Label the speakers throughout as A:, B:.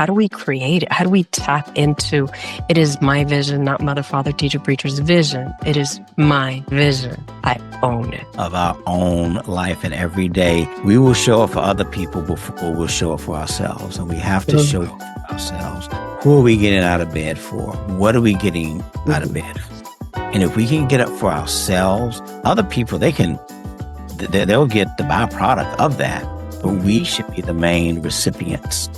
A: How do we create it? How do we tap into it? Is my vision, not mother, father, teacher, preacher's vision. It is my vision. I own it.
B: Of our own life, and every day we will show up for other people before we'll show up for ourselves. And we have to show up for ourselves. Who are we getting out of bed for? What are we getting out of bed for? And if we can get up for ourselves, other people, they'll get the byproduct of that. But we should be the main recipients.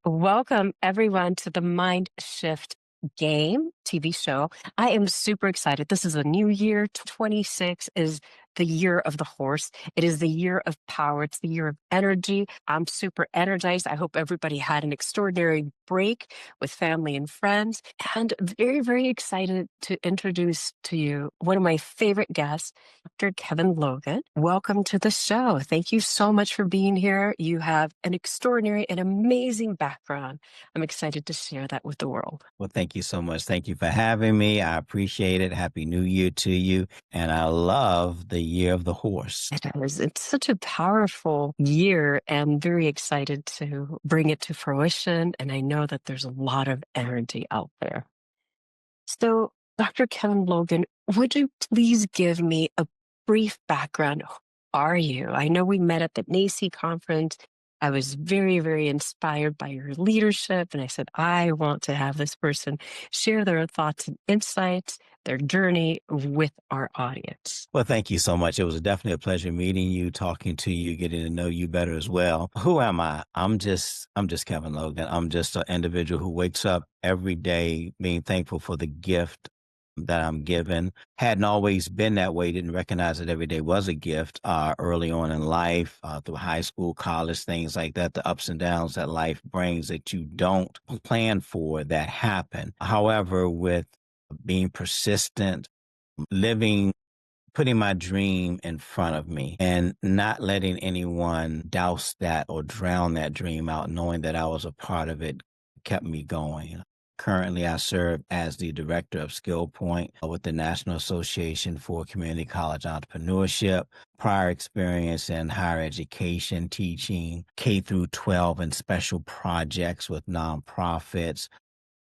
A: Welcome, everyone, to the MindShift Game TV show. I am super excited. This is a new year. 26 is the year of the horse. It is the year of power. It's the year of energy. I'm super energized. I hope everybody had an extraordinary break with family and friends. And very, very excited to introduce to you one of my favorite guests, Dr. Kevin Logan. Welcome to the show. Thank you so much for being here. You have an extraordinary and amazing background. I'm excited to share that with the world.
B: Well, thank you so much. Thank you for having me. I appreciate it. Happy New Year to you. And I love the year of the horse.
A: It is. It's such a powerful year, and very excited to bring it to fruition. And I know that there's a lot of energy out there. So, Dr. Kevin Logan, would you please give me a brief background? Who are you? I know we met at the NACI conference. I was very, very inspired by your leadership. And I said, I want to have this person share their thoughts and insights, their journey with our audience.
B: Well, thank you so much. It was definitely a pleasure meeting you, talking to you, getting to know you better as well. Who am I? I'm just Kevin Logan. I'm just an individual who wakes up every day being thankful for the gift that I'm given. Hadn't always been that way. Didn't recognize that every day was a gift early on in life, through high school, college, things like that, the ups and downs that life brings that you don't plan for that happen. However, with being persistent, living, putting my dream in front of me and not letting anyone douse that or drown that dream out, knowing that I was a part of it, kept me going. Currently, I serve as the director of Skill Point with the National Association for Community College Entrepreneurship. Prior experience in higher education, teaching K through 12 and special projects with nonprofits,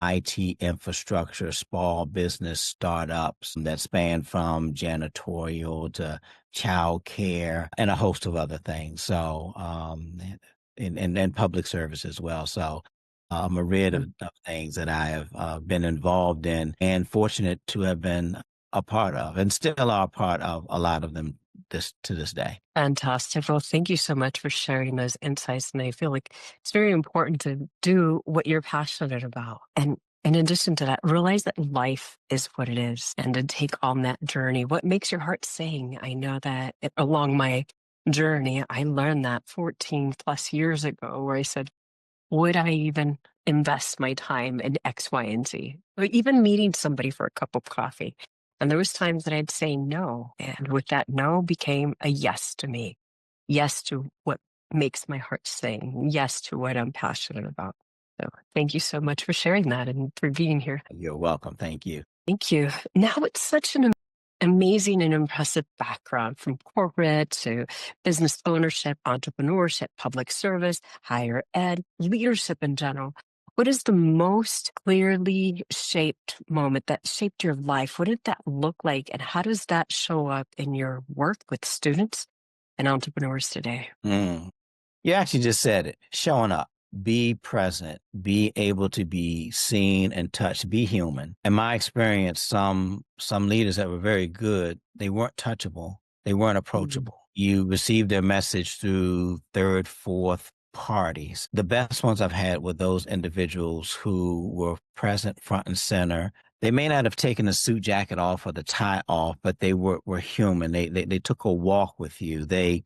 B: IT infrastructure, small business startups that span from janitorial to child care and a host of other things. So, and public service as well. So, a myriad of things that I have been involved in and fortunate to have been a part of, and still are a part of a lot of them to this day.
A: Fantastic. Well, thank you so much for sharing those insights. And I feel like it's very important to do what you're passionate about. And in addition to that, realize that life is what it is and to take on that journey. What makes your heart sing? I know that along my journey, I learned that 14 plus years ago, where I said, would I even invest my time in X, Y, and Z? Or even meeting somebody for a cup of coffee. And there was times that I'd say no. And with that no became a yes to me. Yes to what makes my heart sing. Yes to what I'm passionate about. So thank you so much for sharing that and for being here.
B: You're welcome. Thank you.
A: Thank you. Now it's such an amazing and impressive background, from corporate to business ownership, entrepreneurship, public service, higher ed, leadership in general. What is the most clearly shaped moment that shaped your life? What did that look like? And how does that show up in your work with students and entrepreneurs today?
B: You actually just said it, showing up. Be present, be able to be seen and touched, be human. In my experience, some leaders that were very good, they weren't touchable, they weren't approachable. You received their message through third, fourth parties. The best ones I've had were those individuals who were present front and center. They may not have taken the suit jacket off or the tie off, but they were human. They took a walk with you. They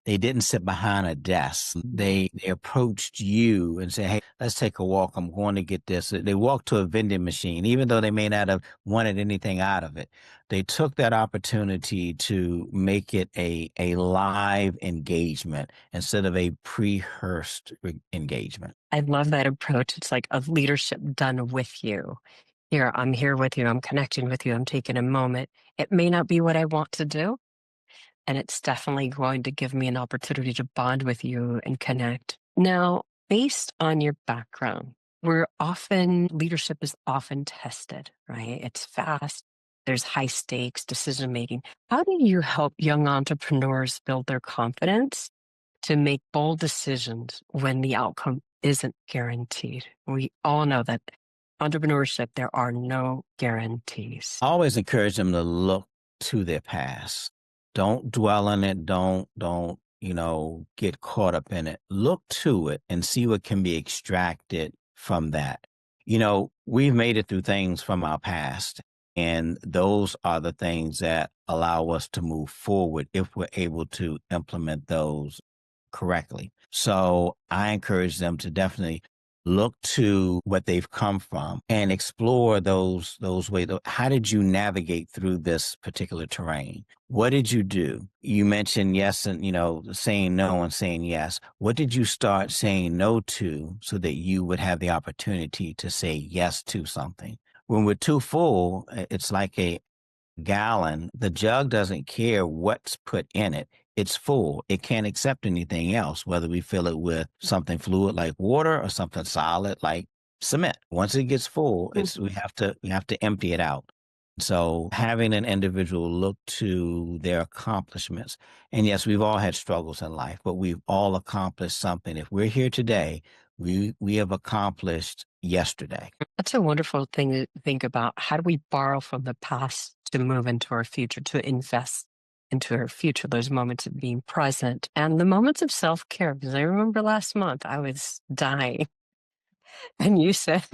B: didn't sit behind a desk. They approached you and said, hey, let's take a walk. I'm going to get this. They walked to a vending machine, even though they may not have wanted anything out of it. They took that opportunity to make it a live engagement instead of a pre-rehearsed engagement.
A: I love that approach. It's like a leadership done with you. Here, I'm here with you. I'm connecting with you. I'm taking a moment. It may not be what I want to do, and it's definitely going to give me an opportunity to bond with you and connect. Now, based on your background, leadership is often tested, right? It's fast, there's high stakes decision making. How do you help young entrepreneurs build their confidence to make bold decisions when the outcome isn't guaranteed? We all know that entrepreneurship, there are no guarantees.
B: I always encourage them to look to their past. Don't dwell on it. Don't get caught up in it. Look to it and see what can be extracted from that. We've made it through things from our past, and those are the things that allow us to move forward if we're able to implement those correctly. So I encourage them to definitely look to what they've come from and explore those ways. How did you navigate through this particular terrain? What did you do? You mentioned yes and saying no and saying yes. What did you start saying no to so that you would have the opportunity to say yes to something? When we're too full, it's like a gallon. The jug doesn't care what's put in it. It's full. It can't accept anything else, whether we fill it with something fluid like water or something solid like cement. Once it gets full, we have to empty it out. So having an individual look to their accomplishments, and yes, we've all had struggles in life, but we've all accomplished something. If we're here today, we have accomplished yesterday.
A: That's a wonderful thing to think about. How do we borrow from the past to move into our future, to invest into our future, those moments of being present and the moments of self care? Because I remember last month I was dying, and you said,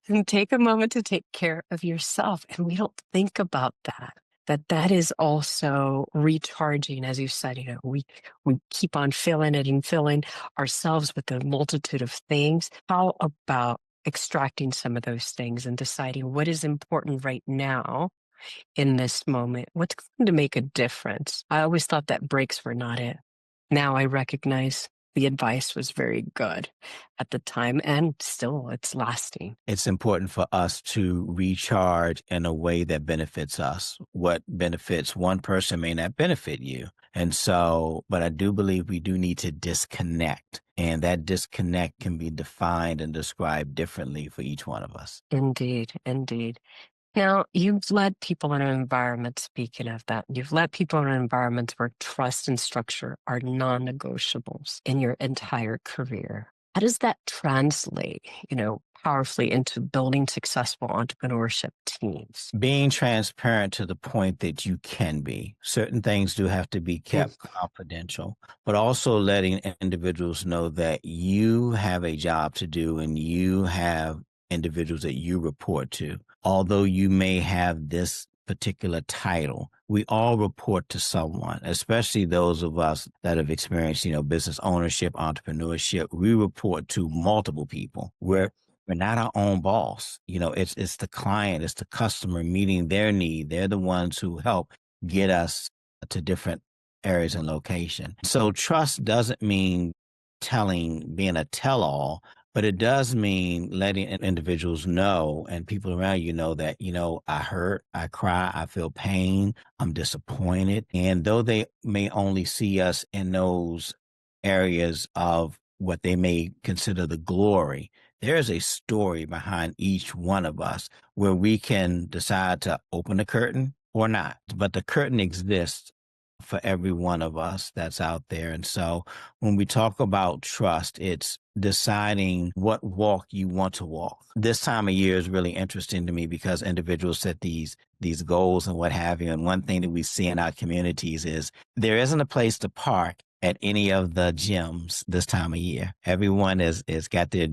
A: and take a moment to take care of yourself. And we don't think about that. That is also recharging, as you said. We keep on filling it and filling ourselves with a multitude of things. How about extracting some of those things and deciding what is important right now in this moment? What's going to make a difference? I always thought that breaks were not it. Now I recognize the advice was very good at the time, and still it's lasting.
B: It's important for us to recharge in a way that benefits us. What benefits one person may not benefit you. And so, but I do believe we do need to disconnect. And that disconnect can be defined and described differently for each one of us.
A: Indeed, indeed. Now, you've led people in an environment, speaking of that, you've led people in environments where trust and structure are non negotiables in your entire career. How does that translate, powerfully into building successful entrepreneurship teams?
B: Being transparent to the point that you can be. Certain things do have to be kept confidential, but also letting individuals know that you have a job to do and you have individuals that you report to. Although you may have this particular title, we all report to someone, especially those of us that have experienced, business ownership, entrepreneurship. We report to multiple people. We're not our own boss. It's the client, it's the customer meeting their need. They're the ones who help get us to different areas and location. So trust doesn't mean being a tell-all, but it does mean letting individuals know and people around know that, I hurt, I cry, I feel pain, I'm disappointed. And though they may only see us in those areas of what they may consider the glory, there's a story behind each one of us where we can decide to open the curtain or not. But the curtain exists for every one of us that's out there. And so when we talk about trust, it's deciding what walk you want to walk. This time of year is really interesting to me because individuals set these goals and what have you. And one thing that we see in our communities is there isn't a place to park at any of the gyms this time of year. Everyone is got their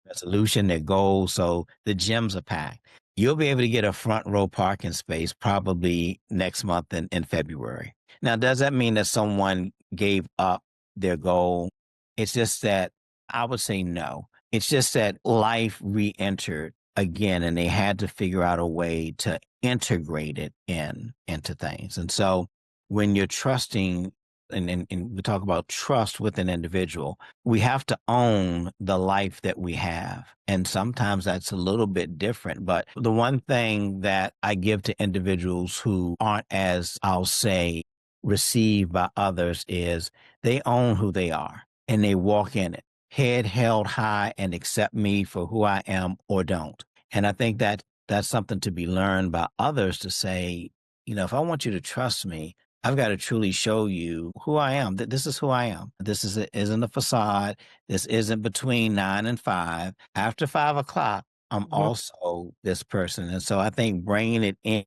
B: resolution, their goals. So the gyms are packed. You'll be able to get a front row parking space probably next month in February. Now, does that mean that someone gave up their goal? It's just that I would say no. It's just that life re-entered again, and they had to figure out a way to integrate it into things. And so when you're trusting and we talk about trust with an individual, we have to own the life that we have. And sometimes that's a little bit different. But the one thing that I give to individuals who aren't as, I'll say, received by others is they own who they are and they walk in it, head held high, and accept me for who I am or don't. And I think that that's something to be learned by others to say, if I want you to trust me, I've got to truly show you who I am. That this is who I am. Isn't a facade. This isn't between 9 and 5. After 5 o'clock, I'm
A: Mhm.
B: also this person. And so I think bringing it in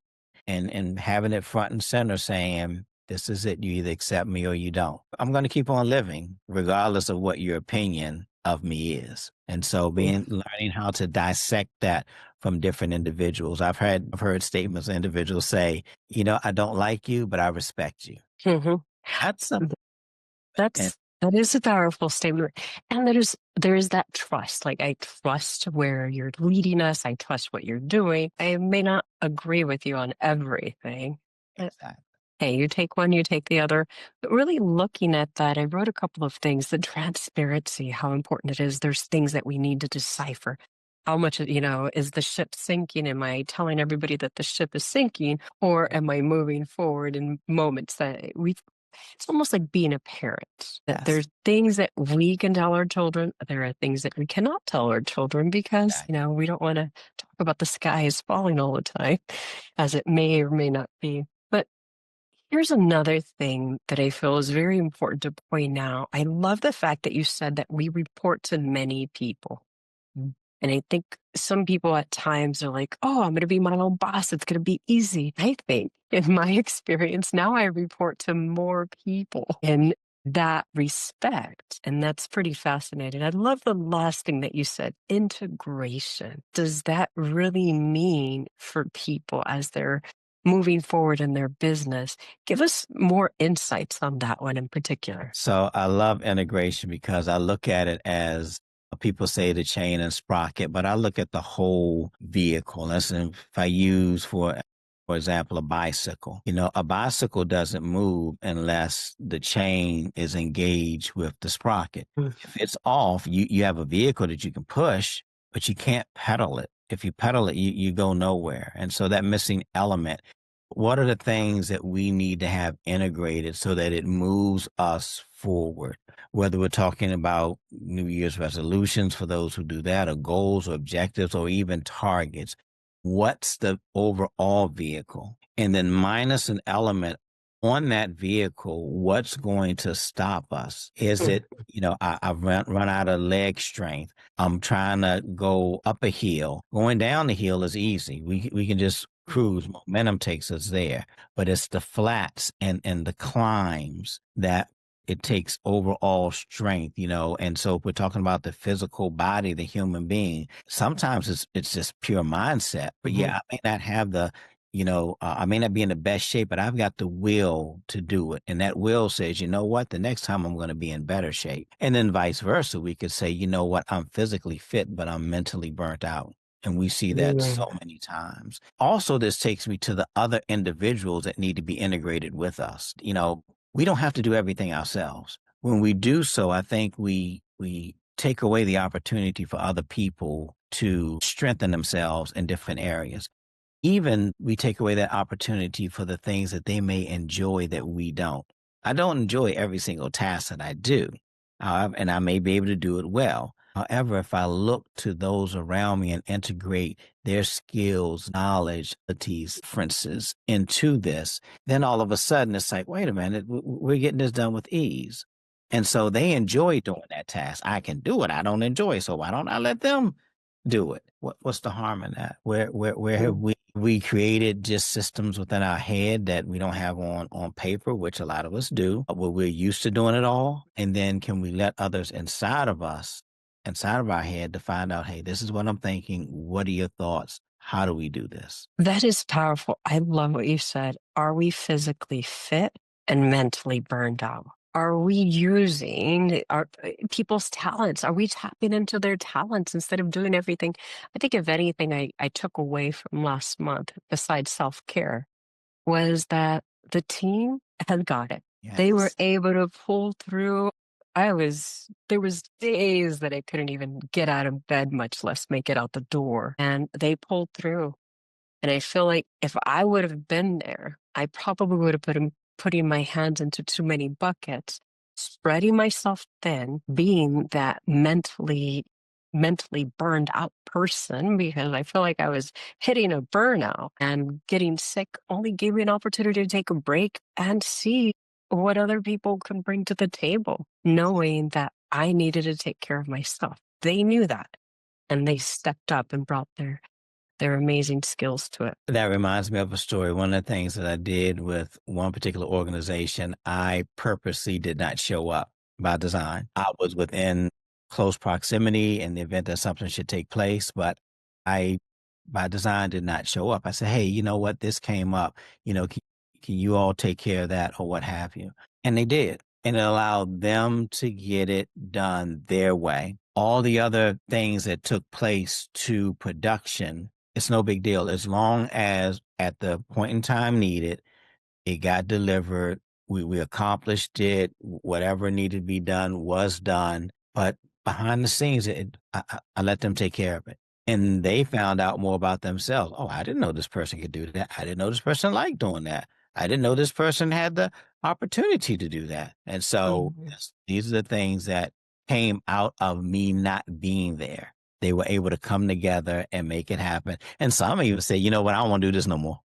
B: and having it front and center, saying, "This is it. You either accept me or you don't." I'm going to keep on living, regardless of what your opinion of me is. And so, learning how to dissect that from different individuals. I've heard statements of individuals say, "I don't like you, but I respect you."
A: Mhm.
B: That's simple. And
A: That is a powerful statement. And there is that trust. Like, I trust where you're leading us. I trust what you're doing. I may not agree with you on everything. But
B: exactly.
A: hey, you take one, you take the other. But really looking at that, I wrote a couple of things. The transparency, how important it is. There's things that we need to decipher. How much, is the ship sinking? Am I telling everybody that the ship is sinking, or am I moving forward in moments that we it's almost like being a parent, that
B: Yes.
A: there's things that we can tell our children. There are things that we cannot tell our children because,
B: Exactly.
A: we don't want to talk about the sky is falling all the time, as it may or may not be. But here's another thing that I feel is very important to point out. I love the fact that you said that we report to many people. And I think some people at times are like, oh, I'm going to be my own boss. It's going to be easy. I think, in my experience, now I report to more people in that respect. And that's pretty fascinating. I love the last thing that you said, integration. Does that really mean for people as they're moving forward in their business? Give us more insights on that one in particular.
B: So I love integration because I look at it as people say the chain and sprocket, but I look at the whole vehicle. Listen, if I use, for example, a bicycle, a bicycle doesn't move unless the chain is engaged with the sprocket.
A: Mm.
B: If it's off, you have a vehicle that you can push, but you can't pedal it. If you pedal it, you go nowhere. And so that missing element, what are the things that we need to have integrated so that it moves us forward? Whether we're talking about New Year's resolutions for those who do that, or goals or objectives, or even targets, what's the overall vehicle? And then minus an element on that vehicle, what's going to stop us? Is
A: Mm.
B: it, I've run out of leg strength. I'm trying to go up a hill. Going down the hill is easy. We can just cruise. Momentum takes us there. But it's the flats and the climbs that it takes overall strength, And so if we're talking about the physical body, the human being, sometimes it's just pure mindset. But
A: Mhm.
B: yeah, I may not have I may not be in the best shape, but I've got the will to do it. And that will says, you know what, the next time I'm going to be in better shape. And then vice versa. We could say, you know what, I'm physically fit, but I'm mentally burnt out. And we see that
A: Mm.
B: so many times. Also, this takes me to the other individuals that need to be integrated with us. We don't have to do everything ourselves. When we do so, I think we take away the opportunity for other people to strengthen themselves in different areas. Even we take away that opportunity for the things that they may enjoy that we don't. I don't enjoy every single task that I do, and I may be able to do it well. However, if I look to those around me and integrate their skills, knowledge, abilities, differences into this, then all of a sudden it's like, wait a minute, we're getting this done with ease. And so they enjoy doing that task. I can do it. I don't enjoy it. So why don't I let them do it? What's the harm in that? Where have
A: Mm.
B: we created just systems within our head that we don't have on paper, which a lot of us do, where we're used to doing it all? And then can we let others inside of us, inside of our head, to find out, hey, this is what I'm thinking. What are your thoughts? How do we do this?
A: That is powerful. I love what you said. Are we physically fit and mentally burned out? Are we using our people's talents? Are we tapping into their talents instead of doing everything? I think if anything I took away from last month, besides self-care, was that the team had got it. They were
B: Yes.
A: able to pull through. There was days that I couldn't even get out of bed, much less make it out the door. And they pulled through. And I feel like if I would have been there, I probably would have putting my hands into too many buckets, spreading myself thin, being that mentally burned out person because I feel like I was hitting a burnout and getting sick only gave me an opportunity to take a break and see what other people can bring to the table, knowing that I needed to take care of myself. They knew that and they stepped up and brought their amazing skills to it.
B: That reminds me of a story. One of the things that I did with one particular organization, I purposely did not show up by design. I was within close proximity in the event that something should take place, but I, by design, did not show up. I said, hey, you know what? This came up. Can you all take care of that or what have you? And they did. And it allowed them to get it done their way. All the other things that took place to production, it's no big deal as long as at the point in time needed, it got delivered. We accomplished it. Whatever needed to be done was done. But behind the scenes, I let them take care of it. And they found out more about themselves. Oh, I didn't know this person could do that. I didn't know this person liked doing that. I didn't know this person had the opportunity to do that. And so
A: Mhm.
B: yes, these are the things that came out of me not being there. They were able to come together and make it happen. And some even say, you know what, I don't want to do this no more.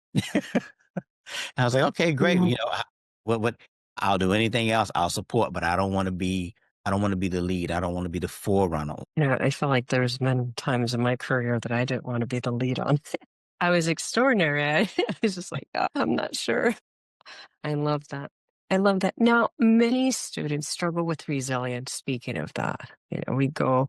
B: I was like, okay, great.
A: Yeah.
B: What I'll do anything else. I'll support, but I don't want to be the lead. I don't want to be the forerunner.
A: I feel like there's been times in my career that I didn't want to be the lead on. I was extraordinary. I was just like, "Oh, I'm not sure." I love that. I love that. Now, many students struggle with resilience. Speaking of that, we go,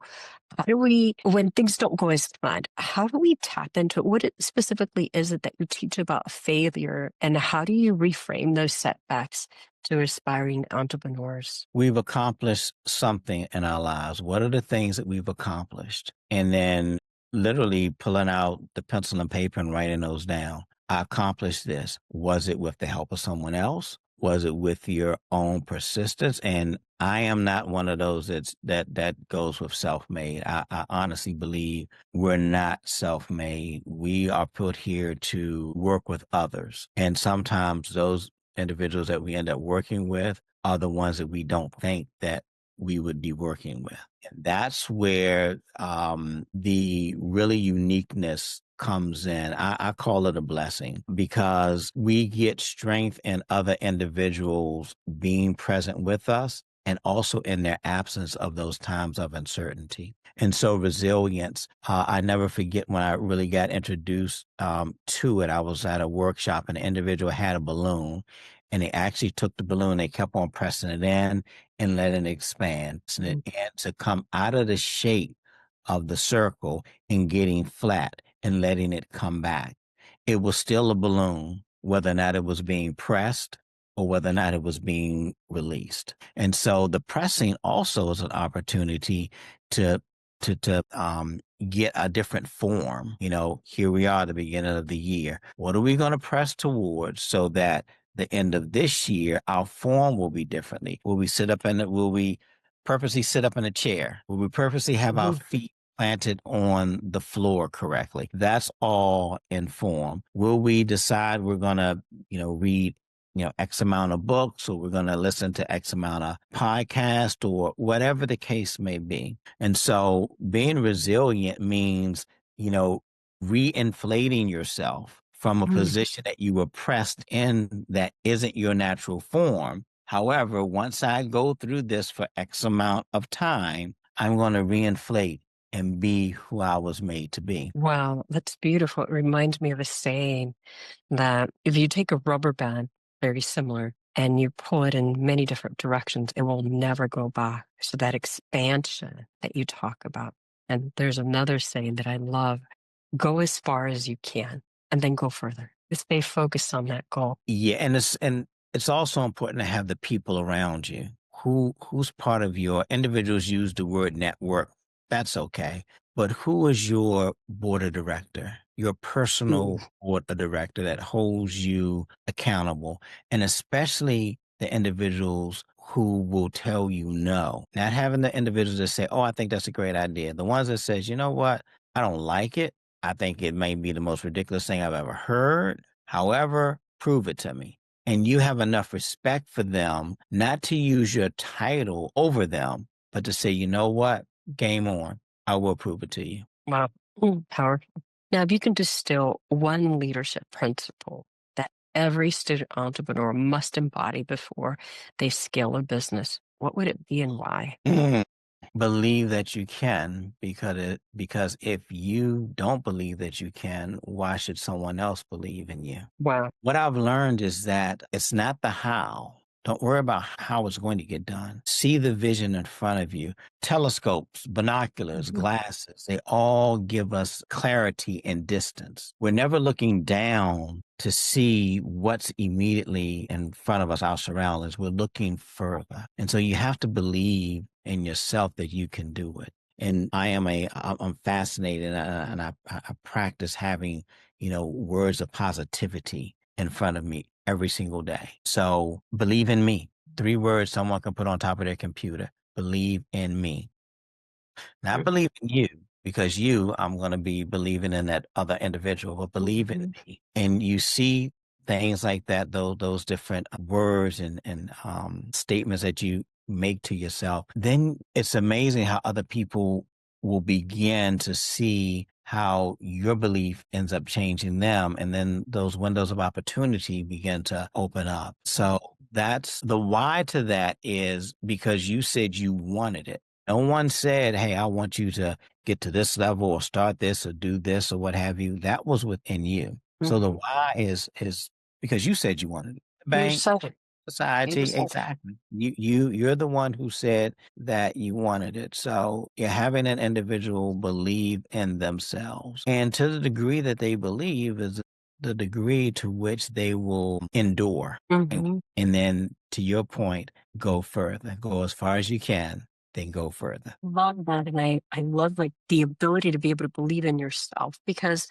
A: how do we, when things don't go as planned, how do we tap into it? Specifically is it that you teach about failure and how do you reframe those setbacks to aspiring entrepreneurs?
B: We've accomplished something in our lives. What are the things that we've accomplished? And then literally pulling out the pencil and paper and writing those down. I accomplished this. Was it with the help of someone else? Was it with your own persistence? And I am not one of those that goes with self-made. I honestly believe we're not self-made. We are put here to work with others. And sometimes those individuals that we end up working with are the ones that we don't think that we would be working with. And that's where the really uniqueness comes in. I call it a blessing because we get strength in other individuals being present with us and also in their absence of those times of uncertainty. And so resilience, I never forget when I really got introduced to it. I was at a workshop and an individual had a balloon and they actually took the balloon, they kept on pressing it in and letting it expand. And to come out of the shape of the circle and getting flat and letting it come back. It was still a balloon, whether or not it was being pressed or whether or not it was being released. And so the pressing also is an opportunity to get a different form. Here we are at the beginning of the year. What are we going to press towards so that the end of this year, our form will be differently? Will we purposely sit up in a chair? Will we purposely have our
A: Mhm.
B: feet planted on the floor correctly? That's all in form. Will we decide we're going to, read, X amount of books, or we're going to listen to X amount of podcasts, or whatever the case may be? And so being resilient means, reinflating yourself from a
A: Mhm.
B: position that you were pressed in that isn't your natural form. However, once I go through this for X amount of time, I'm going to reinflate and be who I was made to be.
A: Wow, that's beautiful. It reminds me of a saying that if you take a rubber band, very similar, and you pull it in many different directions, it will never go back. So that expansion that you talk about. And there's another saying that I love, go as far as you can and then go further. Stay focused on that goal.
B: Yeah, and it's also important to have the people around you. Who's part of your individuals use the word network. That's okay. But who is your board of director, your
A: Mm.
B: personal board of director that holds you accountable? And especially the individuals who will tell you no. Not having the individuals that say, "Oh, I think that's a great idea." The ones that says, "You know what? I don't like it. I think it may be the most ridiculous thing I've ever heard. However, prove it to me." And you have enough respect for them not to use your title over them, but to say, "You know what? Game on. I will prove it to you."
A: Wow. Powerful. Now, if you can distill one leadership principle that every student entrepreneur must embody before they scale a business, what would it be and why?
B: Believe that you can, because if you don't believe that you can, why should someone else believe in you?
A: Wow.
B: What I've learned is that it's not the how. Don't worry about how it's going to get done. See the vision in front of you. Telescopes, binoculars,
A: Mhm.
B: glasses, they all give us clarity and distance. We're never looking down to see what's immediately in front of us, our surroundings. We're looking further. And so you have to believe in yourself that you can do it. And I'm fascinated, and I practice having, words of positivity in front of me every single day. So believe in me. 3 words someone can put on top of their computer. Believe in me. Not believe in you, because I'm going to be believing in that other individual, but believe in
A: Mhm.
B: me. And you see things like that, those different words and statements that you make to yourself. Then it's amazing how other people will begin to see how your belief ends up changing them. And then those windows of opportunity begin to open up. So that's the why to that, is because you said you wanted it. No one said, "Hey, I want you to get to this level or start this or do this or what have you." That was within you. So the
A: Mhm.
B: why is because you said you wanted it. The
A: You
B: bank,
A: said it. You
B: society,
A: said it.
B: exactly. You're the one who said that you wanted it. So you're having an individual believe in themselves. And to the degree that they believe is the degree to which they will endure. And,
A: Mhm.
B: and then, to your point, go further. Go as far as you can, then go further.
A: Love that. And I love like the ability to be able to believe in yourself, because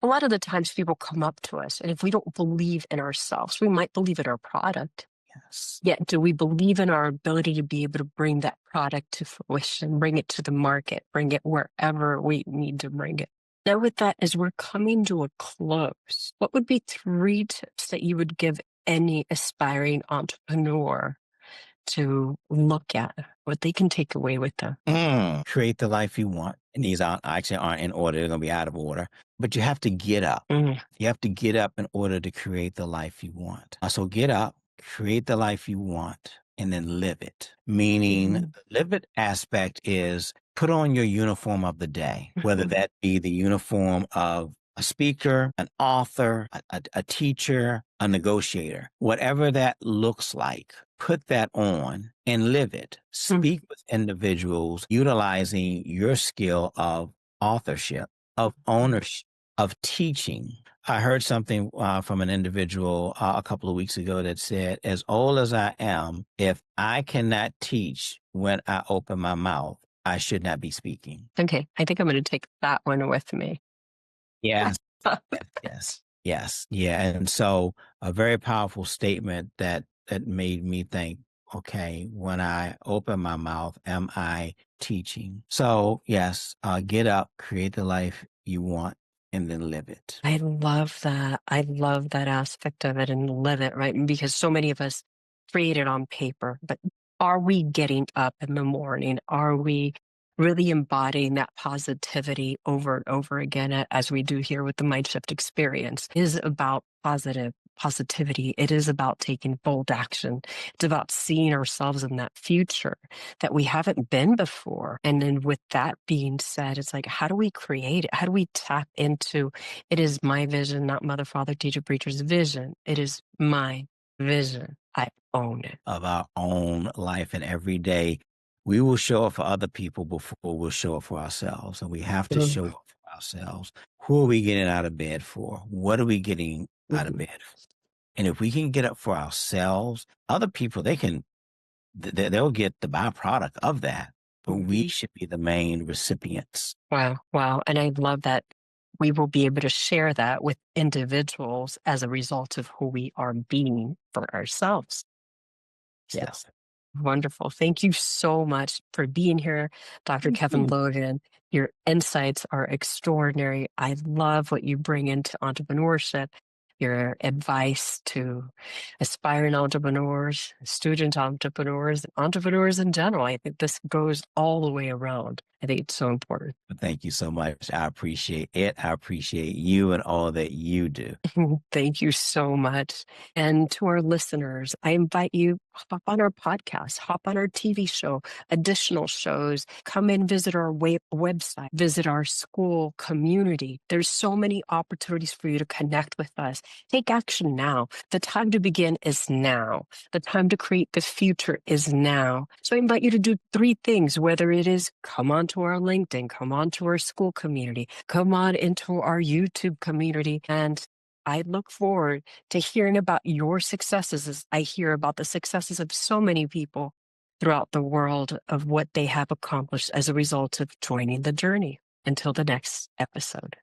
A: a lot of the times people come up to us, and if we don't believe in ourselves, we might believe in our product.
B: Yes.
A: Yet, do we believe in our ability to be able to bring that product to fruition, bring it to the market, bring it wherever we need to bring it? Now, with that, as we're coming to a close, what would be 3 tips that you would give any aspiring entrepreneur to look at, what they can take away with them?
B: Create the life you want. And these aren't in order. They're going to be out of order. But you have to get up.
A: Mm,
B: You have to get up in order to create the life you want. So get up, create the life you want, and then live it. Meaning,
A: mhm,
B: the live it aspect is put on your uniform of the day, whether
A: mhm,
B: that be the uniform of a speaker, an author, a teacher, a negotiator, whatever that looks like. Put that on and live it.
A: mm,
B: Speak with individuals utilizing your skill of authorship, of ownership, of teaching. I heard something from an individual a couple of weeks ago that said, "As old as I am, if I cannot teach when I open my mouth, I should not be speaking."
A: okay, I think I'm going to take that one with me.
B: Yes, yes, yes, yes. Yeah. And so, a very powerful statement that made me think, okay, when I open my mouth, am I teaching? So yes, get up, create the life you want, and then live it.
A: I love that. I love that aspect of it and live it, right? Because so many of us create it on paper, but are we getting up in the morning? Are we really embodying that positivity over and over again, as we do here with the MindShift experience? It is about positivity. It is about taking bold action. It's about seeing ourselves in that future that we haven't been before. And then with that being said, it's like, how do we create it? How do we tap into it? Is my vision, not mother, father, teacher, preacher's vision. It is my vision. I own it.
B: Of our own life, and every day we will show up for other people before we'll show up for ourselves. And we have to
A: Mhm,
B: show up for ourselves. Who are we getting out of bed for? What are we getting out of
A: mhm.
B: bed for? And if we can get up for ourselves, other people, they'll get the byproduct of that, but we
A: Mhm.
B: should be the main recipients.
A: Wow, wow. And I love that we will be able to share that with individuals as a result of who we are being for ourselves. Yeah.
B: Yes.
A: Wonderful. Thank you so much for being here, Dr.
B: Thank
A: Kevin
B: you.
A: Logan. Your insights are extraordinary. I love what you bring into entrepreneurship, your advice to aspiring entrepreneurs, student entrepreneurs, entrepreneurs in general. I think this goes all the way around. I think it's so important.
B: Thank you so much. I appreciate it. I appreciate you and all that you do.
A: Thank you so much. And to our listeners, I invite you hop on our podcast, hop on our TV show, additional shows, come and visit our website, visit our school community. There's so many opportunities for you to connect with us. Take action now. The time to begin is now. The time to create the future is now. So I invite you to do three things, whether it is come onto our LinkedIn, come onto our school community, come on into our YouTube community, and I look forward to hearing about your successes as I hear about the successes of so many people throughout the world of what they have accomplished as a result of joining the journey. Until the next episode.